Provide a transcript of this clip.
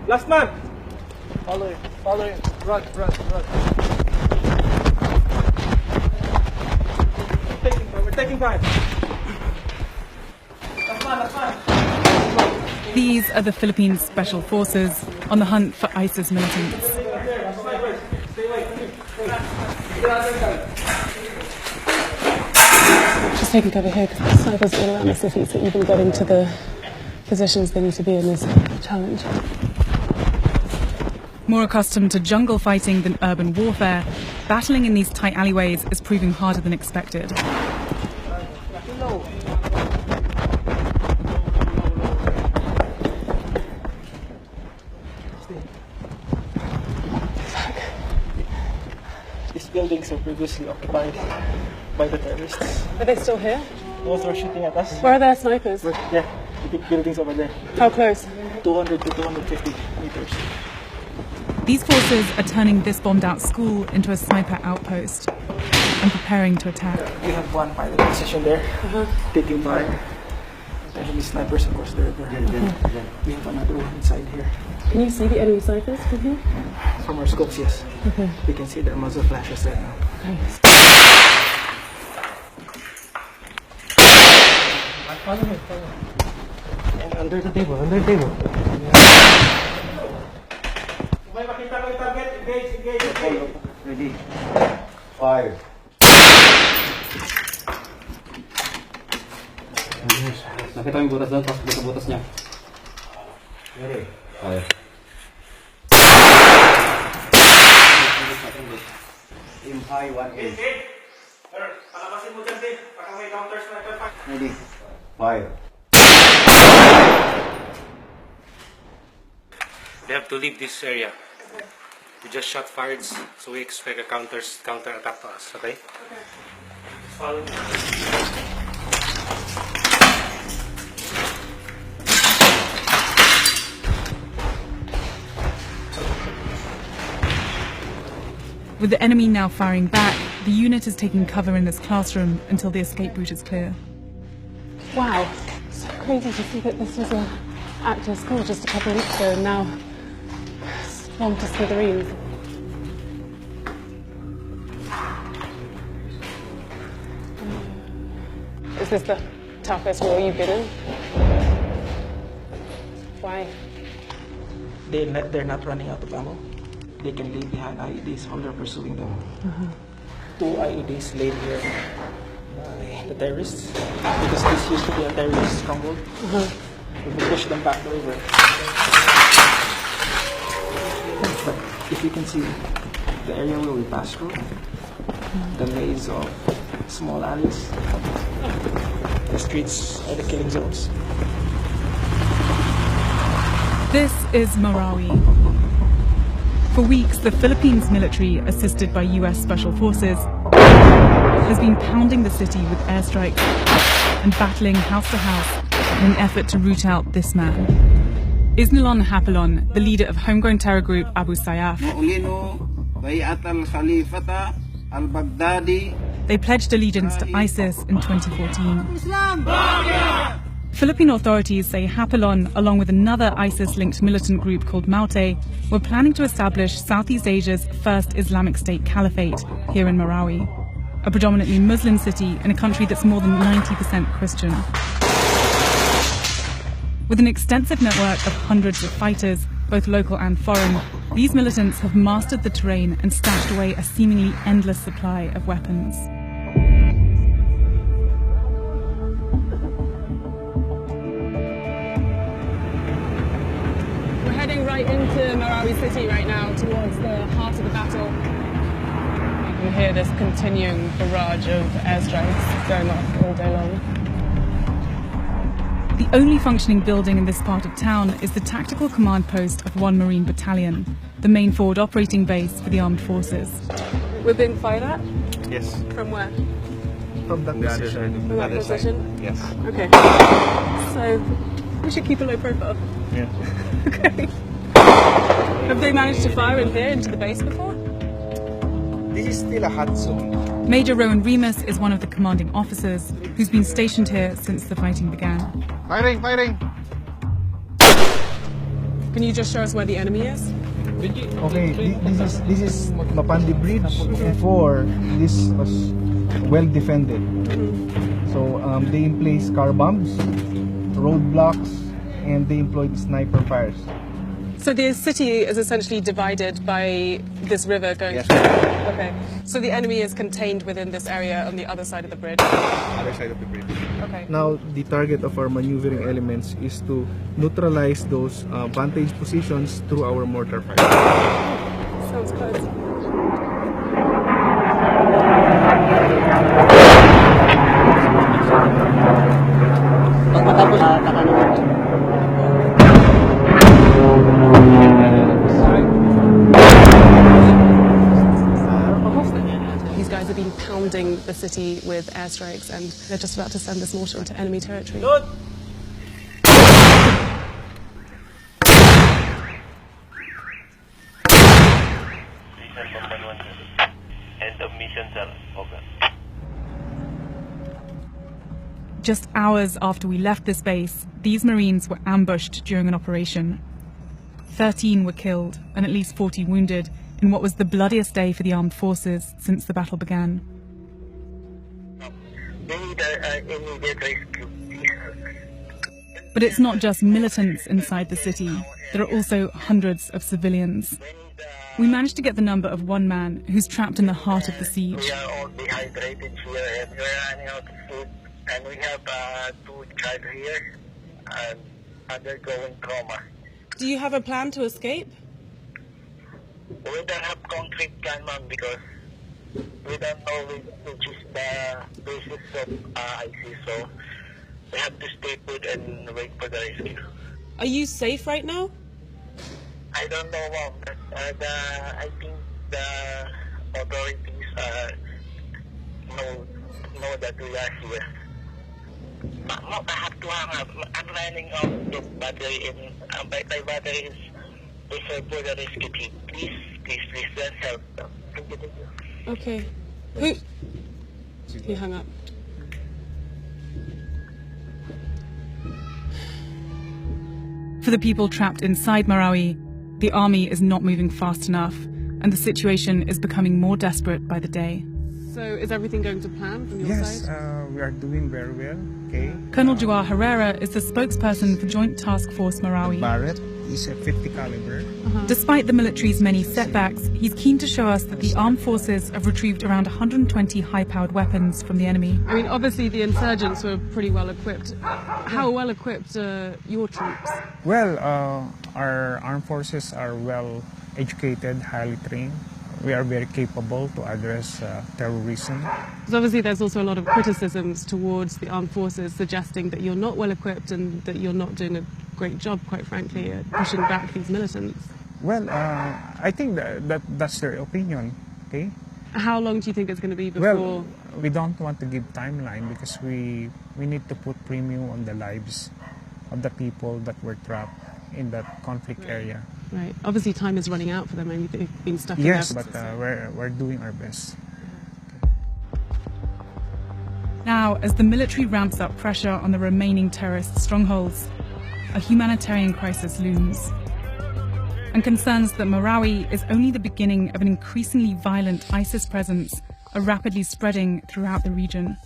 Last man! Follow him. Run. We're taking time. Last man. These are the Philippines Special Forces on the hunt for ISIS militants. Just taking cover here because the snipers all around the city, so even getting to the positions they need to be in is a challenge. More accustomed to jungle fighting than urban warfare, battling in these tight alleyways is proving harder than expected. These buildings were previously occupied by the terrorists. Are they still here? Those were shooting at us. Where are their snipers? Yeah, the big buildings over there. How close? 200 to 250 meters. These forces are turning this bombed-out school into a sniper outpost and preparing to attack. We have one pilot position there, taking fire. The enemy snipers across the river. We have another one inside here. Can you see the enemy snipers from here? From our scopes, yes. Okay. We can see their muzzle flashes right now. Okay. Follow me. And under the table. Engage. Ready. Fire. Nakita mo yung butas doon, tapos sa butas niya. Ready. Fire. Aim high, 1-8. Ready. Fire. They have to leave this area. We just shot fired, so we expect a counter attack to us. Okay? Follow me. With the enemy now firing back, the unit is taking cover in this classroom until the escape route is clear. Wow, so crazy to see that this was an active school just a couple of weeks ago and now swamped to smithereens. Is this the toughest war you've been in? Why? They're not running out of ammo. They can leave behind IEDs while they're pursuing them. 2 IEDs laid here by the terrorists because this used to be a terrorist stronghold. We will push them back the river. But if you can see the area where we passed through, the maze of small alleys, the streets are the killing zones. This is Marawi. For weeks, the Philippines military, assisted by US Special Forces, has been pounding the city with airstrikes and battling house to house in an effort to root out this man. Isnilon Hapilon, the leader of homegrown terror group Abu Sayyaf. They pledged allegiance to ISIS in 2014. Philippine authorities say Hapilon, along with another ISIS-linked militant group called Maute, were planning to establish Southeast Asia's first Islamic State caliphate here in Marawi, a predominantly Muslim city in a country that's more than 90% Christian. With an extensive network of hundreds of fighters, both local and foreign, these militants have mastered the terrain and stashed away a seemingly endless supply of weapons. We're heading right into Marawi city right now towards the heart of the battle. You can hear this continuing barrage of airstrikes going off all day long. The only functioning building in this part of town is the tactical command post of 1 Marine Battalion, the main forward operating base for the armed forces. We're being fired at? Yes. From where? From that position. From that position? Yes. Okay. So, we should keep a low profile. Yeah. Okay. Have they managed to fire in here into the base before? This is still a hot zone. Major Rowan Remus is one of the commanding officers who's been stationed here since the fighting began. Firing! Can you just show us where the enemy is? Okay, this is Mapandi Bridge. Before, this was well defended. So they emplaced car bombs, roadblocks, and they employed sniper fires. So the city is essentially divided by this river going Yes. through. Okay. So the enemy is contained within this area on the other side of the bridge. Other side of the bridge. Okay. Now, the target of our maneuvering elements is to neutralize those vantage positions through our mortar fire. Sounds close. Pag matapos na naman. These guys have been pounding the city with airstrikes and they're just about to send this mortar into enemy territory. End of mission, sir. Over. Just hours after we left this base, these Marines were ambushed during an operation. 13 were killed and at least 40 wounded in what was the bloodiest day for the armed forces since the battle began. We need immediate rescue, please. But it's not just militants inside the city. There are also hundreds of civilians. We managed to get the number of one man who's trapped in the heart of the siege. We are all dehydrated here and we're running out of food. And we have 2 child here and undergoing coma. Do you have a plan to escape? We don't have concrete plan, ma'am, because we don't know which is the basis of IC, so we have to stay put and wait for the rescue. Are you safe right now? I don't know, ma'am, but I think the authorities know that we are here. Ma'am, I have to hang up. I'm running out of battery and my battery is reserved for the rescue team. Please, let's help them. Thank you. Okay. Who? He hung up. For the people trapped inside Marawi, the army is not moving fast enough, and the situation is becoming more desperate by the day. So is everything going to plan from your Yes, side? we are doing very well. Okay. Colonel Jawar Herrera is the spokesperson for Joint Task Force Marawi. Barrett is a 50 caliber. Despite the military's many setbacks, he's keen to show us that the armed forces have retrieved around 120 high-powered weapons from the enemy. I mean, obviously the insurgents were pretty well equipped. How well equipped are your troops? Well, our armed forces are well educated, highly trained. We are very capable to address terrorism. Because obviously there's also a lot of criticisms towards the armed forces suggesting that you're not well equipped and that you're not doing a great job, quite frankly, at pushing back these militants. Well, I think that's their opinion, okay? How long do you think it's going to be before... Well, we don't want to give timeline because we need to put premium on the lives of the people that were trapped in that conflict area. Right. Obviously time is running out for them. I mean, they've been stuck Yes, in there. but we're doing our best. Now, as the military ramps up pressure on the remaining terrorist strongholds, a humanitarian crisis looms. And concerns that Marawi is only the beginning of an increasingly violent ISIS presence are rapidly spreading throughout the region.